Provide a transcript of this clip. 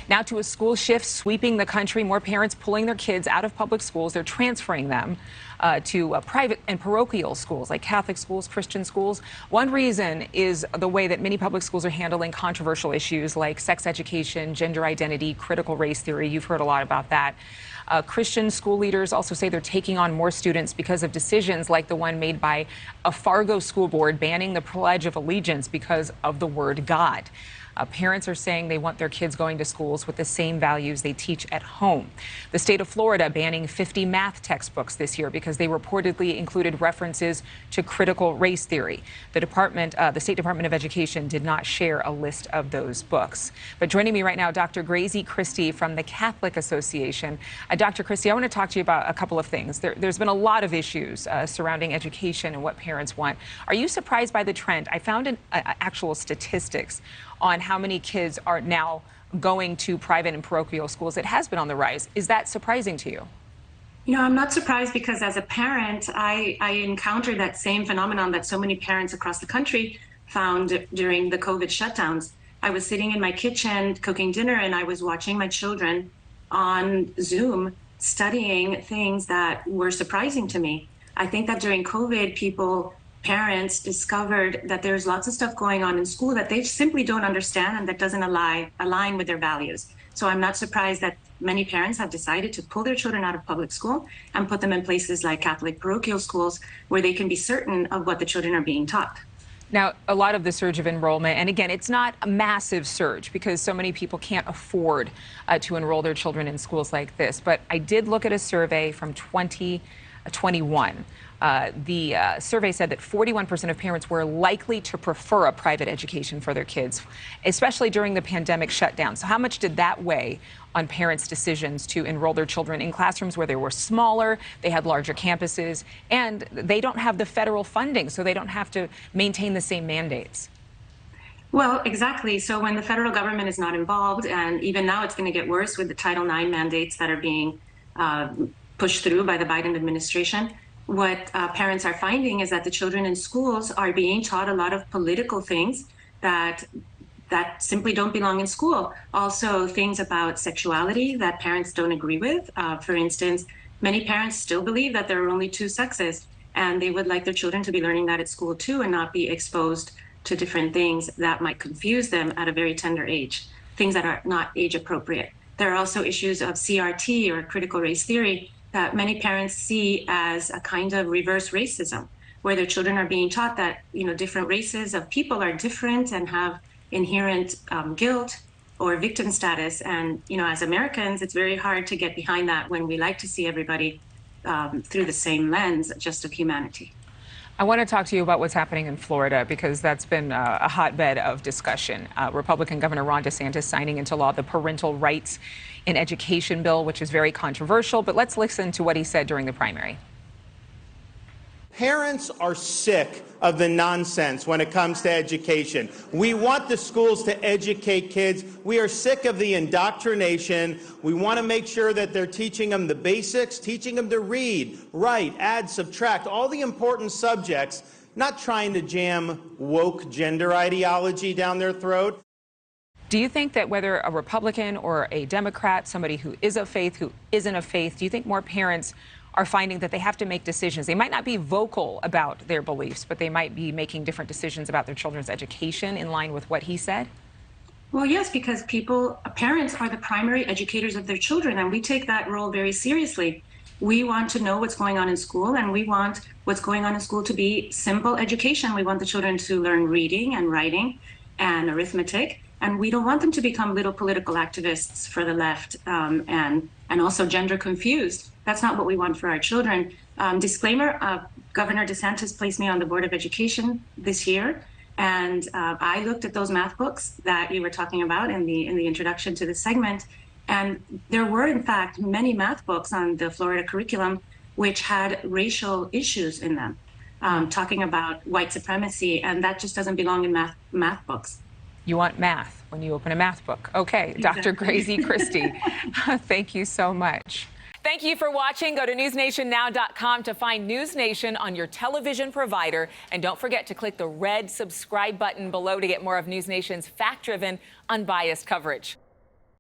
Now to a school shift sweeping the country. More parents pulling their kids out of public schools. They're transferring them to private and parochial schools like Catholic schools, Christian schools. One reason is the way that many public schools are handling controversial issues like sex education, gender identity, critical race theory. You've heard a lot about that. Christian school leaders also say they're taking on more students because of decisions like the one made by a Fargo school board banning the Pledge of Allegiance because of the word God. Parents are saying they want their kids going to schools with the same values they teach at home. The state of Florida banning 50 math textbooks this year because they reportedly included references to critical race theory. The State Department of Education did not share a list of those books. But joining me right now, Dr. Grazie Christie from the Catholic Association. Dr. Christie, I want to talk to you about a couple of things. There's been a lot of issues surrounding education and what parents want. Are you surprised by the trend? I found actual statistics on how many kids are now going to private and parochial schools. It has been on the rise. Is that surprising to you? You know, I'm not surprised because as a parent, I encountered that same phenomenon that so many parents across the country found during the COVID shutdowns. I was sitting in my kitchen cooking dinner and I was watching my children on Zoom studying things that were surprising to me. I think that during COVID, parents discovered that there's lots of stuff going on in school that they simply don't understand and that doesn't align with their values. So I'm not surprised that many parents have decided to pull their children out of public school and put them in places like Catholic parochial schools where they can be certain of what the children are being taught. Now, a lot of the surge of enrollment, and again, it's not a massive surge because so many people can't afford to enroll their children in schools like this. But I did look at a survey from 2021. The survey said that 41% of parents were likely to prefer a private education for their kids, especially during the pandemic shutdown. So how much did that weigh on parents' decisions to enroll their children in classrooms where they were smaller, they had larger campuses, and they don't have the federal funding, so they don't have to maintain the same mandates? Well, exactly. So when the federal government is not involved, and even now it's going to get worse with the Title IX mandates that are being pushed through by the Biden administration, what parents are finding is that the children in schools are being taught a lot of political things that simply don't belong in school. Also, things about sexuality that parents don't agree with. For instance, many parents still believe that there are only two sexes, and they would like their children to be learning that at school too and not be exposed to different things that might confuse them at a very tender age, things that are not age appropriate. There are also issues of CRT or critical race theory that many parents see as a kind of reverse racism, where their children are being taught that, different races of people are different and have inherent guilt or victim status. And, as Americans, it's very hard to get behind that when we like to see everybody through the same lens, just of humanity. I want to talk to you about what's happening in Florida because that's been a hotbed of discussion. Republican Governor Ron DeSantis signing into law the Parental Rights in Education bill, which is very controversial. But let's listen to what he said during the primary. Parents are sick of the nonsense when it comes to education. We want the schools to educate kids. We are sick of the indoctrination. We want to make sure that they're teaching them the basics, teaching them to read, write, add, subtract, all the important subjects, not trying to jam woke gender ideology down their throat. Do you think that whether a Republican or a Democrat, somebody who is of faith, who isn't of faith, do you think more parents are finding that they have to make decisions? They might not be vocal about their beliefs, but they might be making different decisions about their children's education in line with what he said? Well, yes, because parents are the primary educators of their children, and we take that role very seriously. We want to know what's going on in school, and we want what's going on in school to be simple education. We want the children to learn reading and writing and arithmetic, and we don't want them to become little political activists for the left and also gender confused. That's not what we want for our children. Disclaimer, Governor DeSantis placed me on the Board of Education this year, and I looked at those math books that you were talking about in the introduction to the segment, and there were, in fact, many math books on the Florida curriculum which had racial issues in them, talking about white supremacy, and that just doesn't belong in math books. You want math when you open a math book. Okay, exactly. Dr. Grazie Christie, thank you so much. Thank you for watching. Go to newsnationnow.com to find NewsNation on your television provider. And don't forget to click the red subscribe button below to get more of NewsNation's fact-driven, unbiased coverage.